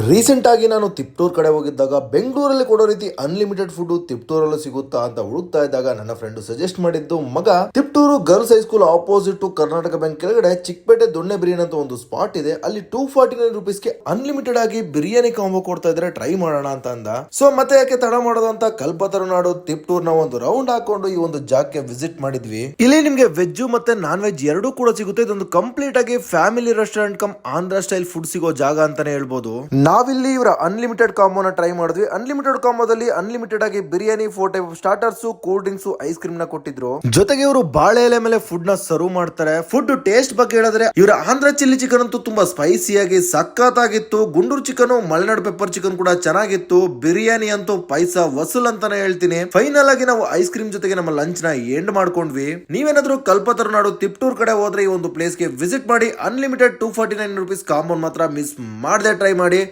Recent ಆಗಿ ನಾನು ತಿಪ್ಟೂರ್ ಕಡೆ ಹೋಗಿದ್ದಾಗ ಬೆಂಗಳೂರಲ್ಲಿ ಕೊಡೋ ರೀತಿ ಅನ್ಲಿಮಿಟೆಡ್ ಫುಡ್ ತಿಪ್ಟೂರಲ್ಲೂ ಸಿಗುತ್ತಾ ಅಂತ ಹುಡುಕ್ತಾ ಇದ್ದಾಗ ನನ್ನ ಫ್ರೆಂಡ್ ಸಜೆಸ್ಟ್ ಮಾಡಿದ್ದು ಮಗ Tiptur girls high school opposite Karnataka bank ಕೆಳಗಡೆ ಚಿಕ್ಕಪೇಟೆ ದೊಣ್ಣೆ ಬಿರಿಯಾನಿ ಅಂತ ಒಂದು ಸ್ಪಾಟ್ ಇದೆ. ಅಲ್ಲಿ 249 ರುಪೀಸ್ಗೆ ಅನ್ಲಿಮಿಟೆಡ್ ಆಗಿ ಬಿರಿಯಾನಿ ಕಾಂಬೋ ಕೊಡ್ತಾ ಇದ್ರೆ ಟ್ರೈ ಮಾಡೋಣ ಅಂತ ಅಂದ. ಸೊ ಮತ್ತೆ ಯಾಕೆ ತಡ ಮಾಡೋದು ಅಂತ ಕಲ್ಪತರುನಾಡು ತಿಪ್ಟೂರ್ ನ ಒಂದು ರೌಂಡ್ ಹಾಕೊಂಡು ಈ ಒಂದು ಜಾಗಕ್ಕೆ ವಿಸಿಟ್ ಮಾಡಿದ್ವಿ. ಇಲ್ಲಿ ನಿಮ್ಗೆ ವೆಜ್ ಮತ್ತೆ ನಾನ್ ವೆಜ್ ಎರಡೂ ಕೂಡ ಸಿಗುತ್ತೆ. ಇದೊಂದು ಕಂಪ್ಲೀಟ್ ಆಗಿ family restaurant come Andhra style food ಸಿಗೋ ಜಾಗ ಅಂತಾನೆ ಹೇಳ್ಬೋದು. ನಾವಿಲ್ಲಿ ಇವರ ಅನ್ಲಿಮಿಟೆಡ್ ಕಾಂಬೋನ ಟ್ರೈ ಮಾಡಿದ್ವಿ. ಅನ್ಲಿಮಿಟೆಡ್ ಕಾಂಬೋದಲ್ಲಿ ಅನ್ಲಿಮಿಟೆಡ್ ಆಗಿ biryani, 4 type starters, cool drinks, ice cream ನ ಕೊಟ್ಟಿದ್ರು. ಜೊತೆಗೆ ಇವರು ಬಾಳೆ ಎಲೆ ಮೇಲೆ ಫುಡ್ ನ ಸರ್ವ್ ಮಾಡ್ತಾರೆ. ಫುಡ್ ಟೇಸ್ಟ್ ಬಗ್ಗೆ ಹೇಳಿದ್ರೆ ಇವರ ಆಂಧ್ರ ಚಿಲ್ಲಿ ಚಿಕನ್ ಅಂತೂ ತುಂಬಾ ಸ್ಪೈಸಿಯಾಗಿ ಸಖತ್ತಾಗಿತ್ತು. Guntur chicken, Malenadu pepper chicken ಕೂಡ ಚೆನ್ನಾಗಿತ್ತು. ಬಿರಿಯಾನಿ ಅಂತೂ ಪೈಸಾ ವಸೂಲ್ ಅಂತಾನೆ ಹೇಳ್ತೀನಿ. ಫೈನಲ್ ಆಗಿ ನಾವು ಐಸ್ ಕ್ರೀಮ್ ಜೊತೆಗೆ ನಮ್ಮ ಲಂಚ್ ನ ಎಂಡ್ ಮಾಡ್ಕೊಂಡ್ವಿ. ನೀವೇನಾದ್ರೂ ಕಲ್ಪತರುನಾಡು ತಿಪ್ಟೂರ್ ಕಡೆ ಹೋದ್ರೆ ಈ ಒಂದು ಪ್ಲೇಸ್ ಗೆ ವಿಸಿಟ್ ಮಾಡಿ. ಅನ್ಲಿಮಿಟೆಡ್ 249 ರುಪೀಸ್ ಕಾಂಬೋನ್ ಮಾತ್ರ ಮಿಸ್ ಮಾಡದೆ ಟ್ರೈ ಮಾಡಿ.